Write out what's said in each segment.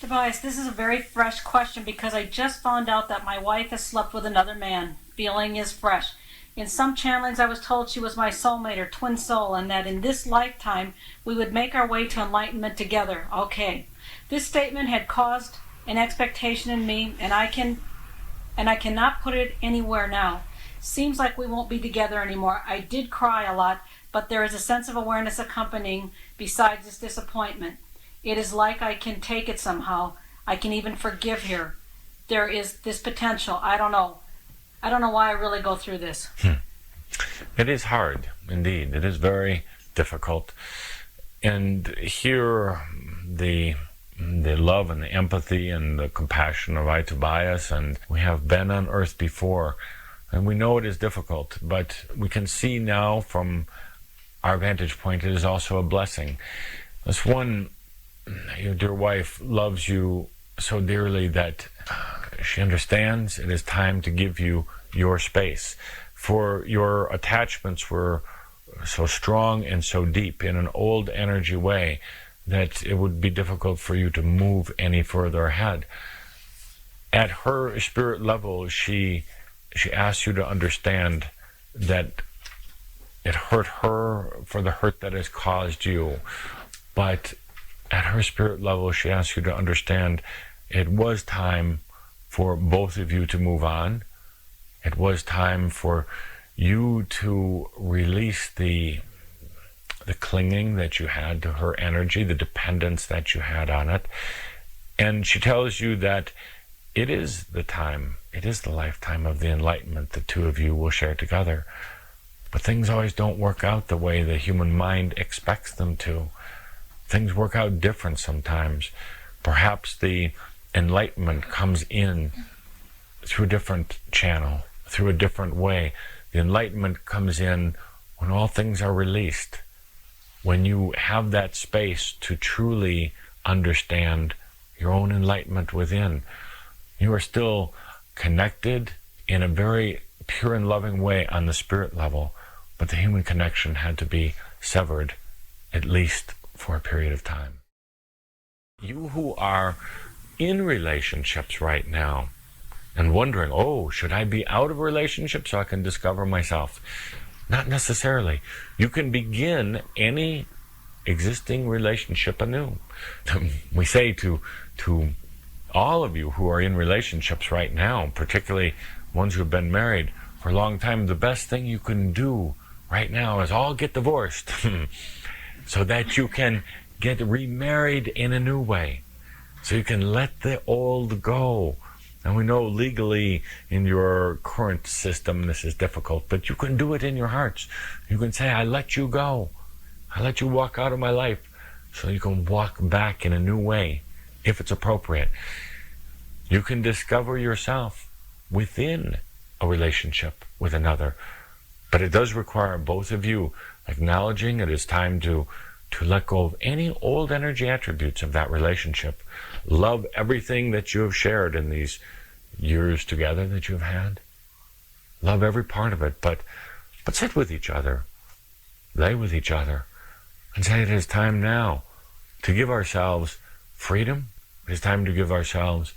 Tobias, this is a very fresh question because I just found out that my wife has slept with another man. Feeling is fresh. In some channelings I was told she was my soulmate or twin soul and that in this lifetime we would make our way to enlightenment together. Okay. This statement had caused an expectation in me and I cannot put it anywhere now. Seems like we won't be together anymore. I did cry a lot, but there is a sense of awareness accompanying besides this disappointment. It is like I can take it somehow. I can even forgive here. There is this potential. I don't know. I don't know why I really go through this. It is hard, indeed. It is very difficult. And here, the love and the empathy and the compassion of I, Tobias, and we have been on earth before, and we know it is difficult, but we can see now from our vantage point, it is also a blessing. This one, your dear wife loves you so dearly that she understands it is time to give you your space. For your attachments were so strong and so deep in an old energy way that it would be difficult for you to move any further ahead. At her spirit level, she asks you to understand that it hurt her for the hurt that has caused you. But at her spirit level, she asks you to understand it was time for both of you to move on. It was time for you to release the clinging that you had to her energy, the dependence that you had on it. And she tells you that it is the time, it is the lifetime of the enlightenment the two of you will share together. But things always don't work out the way the human mind expects them to. Things work out different sometimes. Perhaps the enlightenment comes in through a different channel, through a different way. The enlightenment comes in when all things are released, when you have that space to truly understand your own enlightenment within. You are still connected in a very pure and loving way on the spirit level, but the human connection had to be severed, at least for a period of time. You who are in relationships right now and wondering, oh, should I be out of a relationship so I can discover myself? Not necessarily. You can begin any existing relationship anew. We say to all of you who are in relationships right now, particularly ones who have been married for a long time, the best thing you can do right now is all get divorced so that you can get remarried in a new way, so you can let the old go. And we know legally in your current system this is difficult, but you can do it in your hearts. You can say, I let you go. I let you walk out of my life, so you can walk back in a new way, if it's appropriate. You can discover yourself within a relationship with another, but it does require both of you acknowledging it is time to let go of any old energy attributes of that relationship. Love everything that you have shared in these years together that you've had. Love every part of it, but sit with each other, lay with each other, and say it is time now to give ourselves freedom. It is time to give ourselves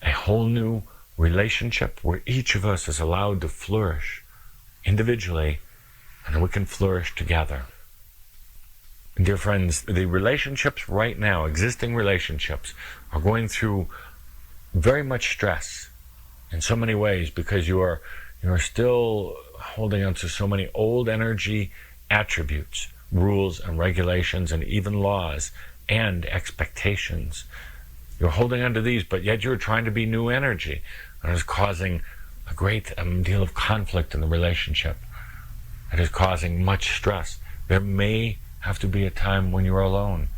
a whole new relationship where each of us is allowed to flourish individually, and we can flourish together. Dear friends, the relationships right now, existing relationships, are going through very much stress in so many ways because you are still holding on to so many old energy attributes, rules and regulations and even laws and expectations. You're holding on to these, but yet you're trying to be new energy, and it's causing a great deal of conflict in the relationship. It is causing much stress. There may have to be a time when you're alone,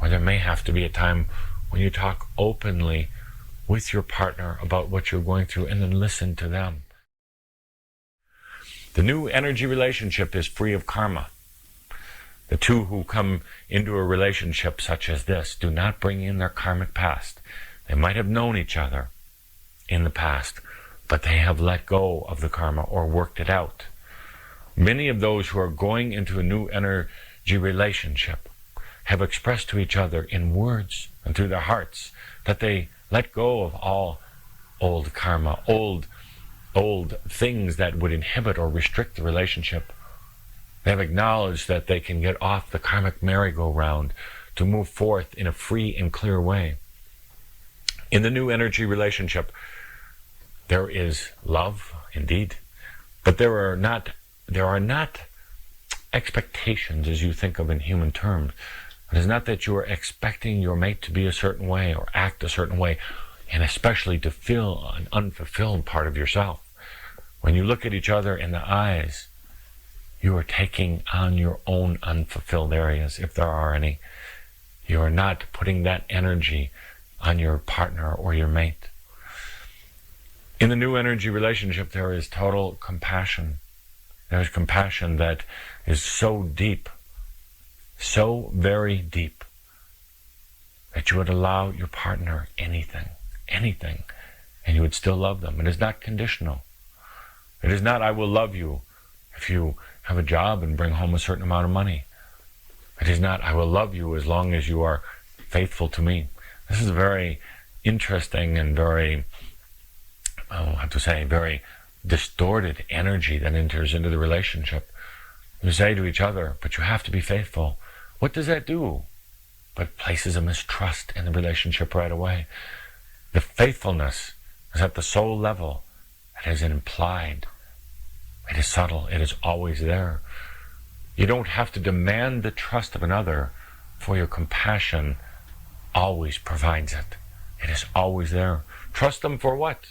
or there may have to be a time when you talk openly with your partner about what you're going through and then listen to them. The new energy relationship is free of karma. The two who come into a relationship such as this do not bring in their karmic past. They might have known each other in the past, but they have let go of the karma or worked it out. Many of those who are going into a new energy relationship have expressed to each other in words and through their hearts, that they let go of all old karma, old things that would inhibit or restrict the relationship. They have acknowledged that they can get off the karmic merry-go-round to move forth in a free and clear way. In the new energy relationship, there is love, indeed, but there are not expectations as you think of in human terms. It is not that you are expecting your mate to be a certain way or act a certain way, and especially to feel an unfulfilled part of yourself. When you look at each other in the eyes, you are taking on your own unfulfilled areas, if there are any. You are not putting that energy on your partner or your mate. In the new energy relationship, there is total compassion. There is compassion that is so deep, so very deep, that you would allow your partner anything, and you would still love them. It is not conditional. It is not, I will love you if you have a job and bring home a certain amount of money. It is not, I will love you as long as you are faithful to me. This is a very interesting and very, very distorted energy that enters into the relationship. You say to each other, but you have to be faithful. What does that do? But places a mistrust in the relationship right away. The faithfulness is at the soul level. It is implied. It is subtle. It is always there. You don't have to demand the trust of another, for your compassion always provides it. It is always there. Trust them for what?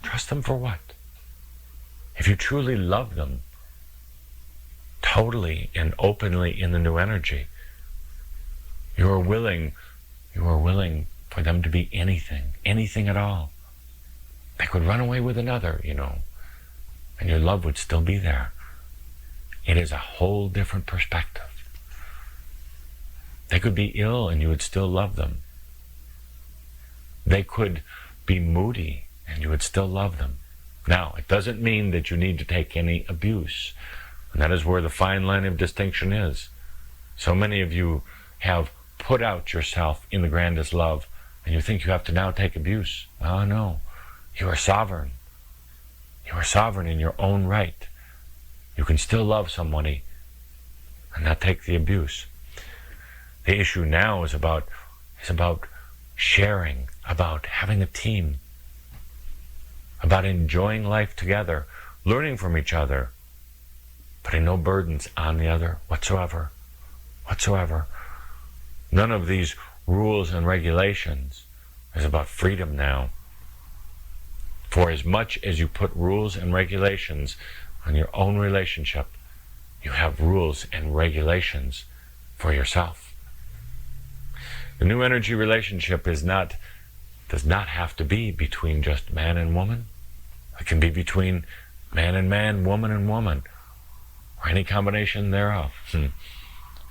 Trust them for what? If you truly love them, totally and openly in the new energy, you are willing for them to be anything at all. They could run away with another, and your love would still be there. It is a whole different perspective. They could be ill and you would still love them. They could be moody and you would still love them. Now, it doesn't mean that you need to take any abuse. And that is where the fine line of distinction is. So many of you have put out yourself in the grandest love, and you think you have to now take abuse. Oh, no. You are sovereign. You are sovereign in your own right. You can still love somebody and not take the abuse. The issue now is about sharing, about having a team, about enjoying life together, learning from each other, putting no burdens on the other whatsoever. None of these rules and regulations is about freedom now. For as much as you put rules and regulations on your own relationship, you have rules and regulations for yourself. The new energy relationship does not have to be between just man and woman. It can be between man and man, woman and woman, or any combination thereof.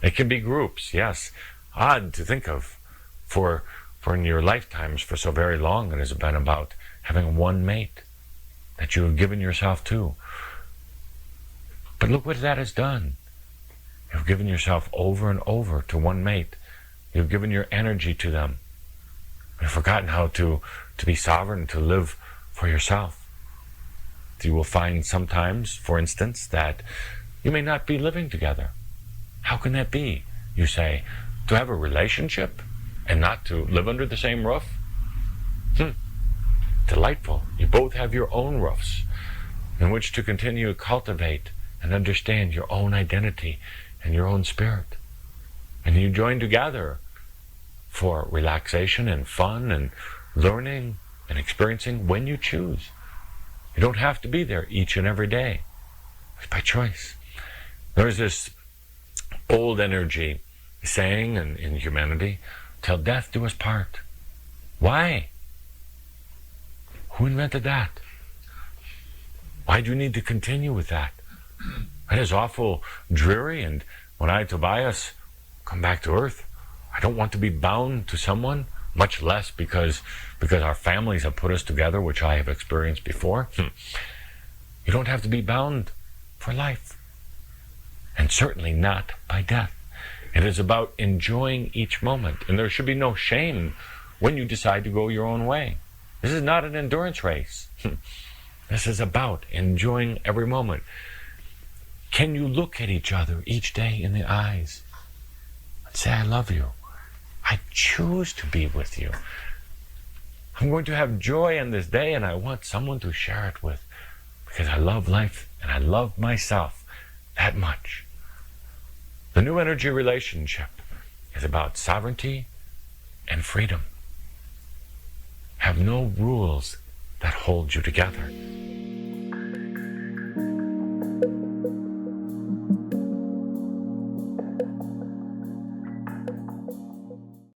It can be groups, yes. Odd to think of, for in your lifetimes for so very long it has been about having one mate that you have given yourself to. But look what that has done. You've given yourself over and over to one mate. You've given your energy to them. You've forgotten how to be sovereign, to live for yourself. You will find sometimes, for instance, that you may not be living together. How can that be? You say, to have a relationship and not to live under the same roof? Delightful. You both have your own roofs in which to continue to cultivate and understand your own identity and your own spirit. And you join together for relaxation and fun and learning and experiencing when you choose. You don't have to be there each and every day. It's by choice. There's this old energy saying in humanity, till death do us part. Why? Who invented that? Why do you need to continue with that? That is awful dreary, and when I, Tobias, come back to earth, I don't want to be bound to someone, much less because our families have put us together, which I have experienced before. You don't have to be bound for life, and certainly not by death. It is about enjoying each moment, and there should be no shame when you decide to go your own way. This is not an endurance race. This is about enjoying every moment. Can you look at each other each day in the eyes and say, I love you. I choose to be with you. I'm going to have joy in this day, and I want someone to share it with, because I love life and I love myself that much. The new energy relationship is about sovereignty and freedom. Have no rules that hold you together.